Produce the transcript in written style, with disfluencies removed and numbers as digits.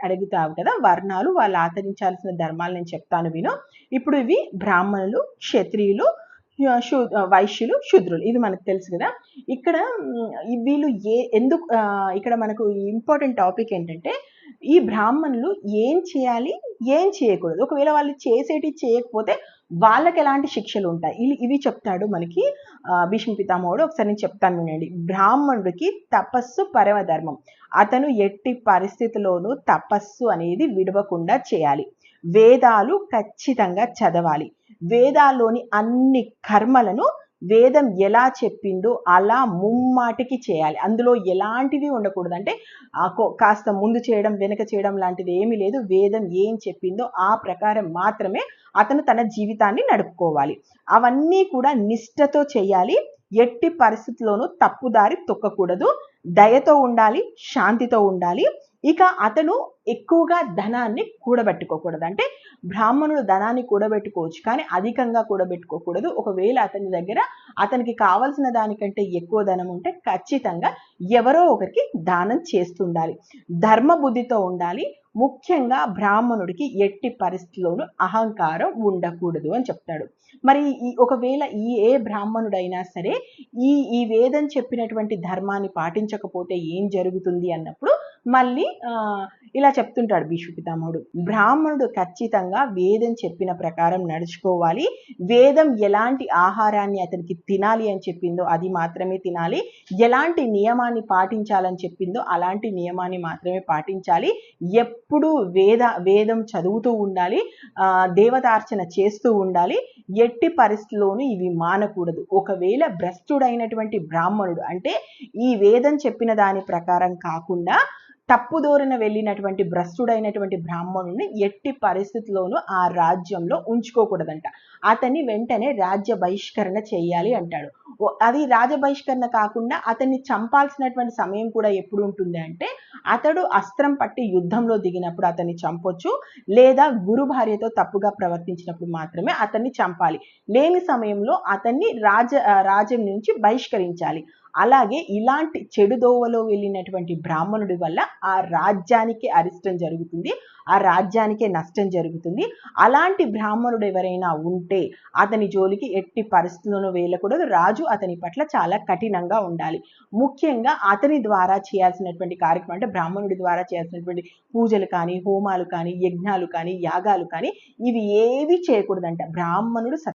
అడుగుతావు కదా, వర్ణాలు వాళ్ళు ఆచరించాల్సిన ధర్మాలు నేను చెప్తాను విను. ఇప్పుడు ఇవి బ్రాహ్మణులు, క్షత్రియులు, వైశ్యులు, శూద్రులు, ఇది మనకు తెలుసు కదా. ఇక్కడ వీళ్ళు ఎందుకు ఇక్కడ మనకు ఇంపార్టెంట్ టాపిక్ ఏంటంటే ఈ బ్రాహ్మణులు ఏం చేయాలి, ఏం చేయకూడదు, ఒకవేళ వాళ్ళు చేసేటి చేయకపోతే వాళ్ళకి ఎలాంటి శిక్షలు ఉంటాయి, ఇవి చెప్తాడు మనకి భీష్మ పితామహుడు. ఒకసారి నేను చెప్తాను వినండి. బ్రాహ్మణుడికి తపస్సు పరమధర్మం. అతను ఎట్టి పరిస్థితిలోనూ తపస్సు అనేది విడవకుండా చేయాలి. వేదాలు ఖచ్చితంగా చదవాలి. వేదాల్లోని అన్ని కర్మలను వేదం ఎలా చెప్పిందో అలా ముమ్మాటికి చేయాలి. అందులో ఎలాంటివి ఉండకూడదు. అంటే కాస్త ముందు చేయడం వెనక చేయడం లాంటిది ఏమీ లేదు. వేదం ఏం చెప్పిందో ఆ ప్రకారం మాత్రమే అతను తన జీవితాన్ని నడుపుకోవాలి. అవన్నీ కూడా నిష్ఠతో చేయాలి. ఎట్టి పరిస్థితుల్లోనూ తప్పుదారి తొక్కకూడదు. దయతో ఉండాలి, శాంతితో ఉండాలి. ఇక అతను ఎక్కువగా ధనాన్ని కూడబెట్టుకోకూడదు. అంటే బ్రాహ్మణుడు ధనాన్ని కూడబెట్టుకోవచ్చు, కానీ అధికంగా కూడబెట్టుకోకూడదు. ఒకవేళ అతని దగ్గర అతనికి కావలసిన దానికంటే ఎక్కువ ధనం ఉంటే ఖచ్చితంగా ఎవరో ఒకరికి దానం చేస్తుండాలి. ధర్మ బుద్ధితో ఉండాలి. ముఖ్యంగా బ్రాహ్మణుడికి ఎట్టి పరిస్థితుల్లోనూ అహంకారం ఉండకూడదు అని చెప్తాడు. మరి ఒకవేళ ఏ బ్రాహ్మణుడైనా సరే ఈ వేదం చెప్పినటువంటి ధర్మాన్ని పాటించకపోతే ఏం జరుగుతుంది అన్నప్పుడు మళ్ళీ ఇలా చెప్తుంటాడు భీష్మ పితామహుడు. బ్రాహ్మణుడు ఖచ్చితంగా వేదం చెప్పిన ప్రకారం నడుచుకోవాలి. వేదం ఎలాంటి ఆహారాన్ని అతనికి తినాలి అని చెప్పిందో అది మాత్రమే తినాలి. ఎలాంటి నియమాన్ని పాటించాలని చెప్పిందో అలాంటి నియమాన్ని మాత్రమే పాటించాలి. ఎప్పుడు వేదం చదువుతూ ఉండాలి, దేవతార్చన చేస్తూ ఉండాలి. ఎట్టి పరిస్థితుల్లోనూ ఇవి మానకూడదు. ఒకవేళ భ్రష్టుడైనటువంటి బ్రాహ్మణుడు, అంటే ఈ వేదం చెప్పిన దాని ప్రకారం కాకుండా తప్పుదోరన వెళ్ళినటువంటి భ్రష్టుడైనటువంటి బ్రాహ్మణుని ఎట్టి పరిస్థితుల్లోనూ ఆ రాజ్యంలో ఉంచుకోకూడదంట. అతన్ని వెంటనే రాజ్య బహిష్కరణ చేయాలి అంటాడు. అది రాజ్య బహిష్కరణ కాకుండా అతన్ని చంపాల్సినటువంటి సమయం కూడా ఎప్పుడు ఉంటుంది అంటే అతడు అస్త్రం పట్టి యుద్ధంలో దిగినప్పుడు అతన్ని చంపొచ్చు, లేదా గురు భార్యతో తప్పుగా ప్రవర్తించినప్పుడు మాత్రమే అతన్ని చంపాలి. లేని సమయంలో అతన్ని రాజ్యం నుంచి బహిష్కరించాలి. అలాగే ఇలాంటి చెడు దోవలో వెళ్ళినటువంటి బ్రాహ్మణుడి వల్ల ఆ రాజ్యానికే అరిష్టం జరుగుతుంది, ఆ రాజ్యానికే నష్టం జరుగుతుంది. అలాంటి బ్రాహ్మణుడు ఎవరైనా ఉంటే అతని జోలికి ఎట్టి పరిస్థితులను వేయకూడదు. రాజు అతని పట్ల చాలా కఠినంగా ఉండాలి. ముఖ్యంగా అతని ద్వారా చేయాల్సినటువంటి కార్యక్రమం, అంటే బ్రాహ్మణుడి ద్వారా చేయాల్సినటువంటి పూజలు కానీ, హోమాలు కానీ, యజ్ఞాలు కానీ, యాగాలు కానీ ఇవి ఏవి చేయకూడదంట. బ్రాహ్మణుడు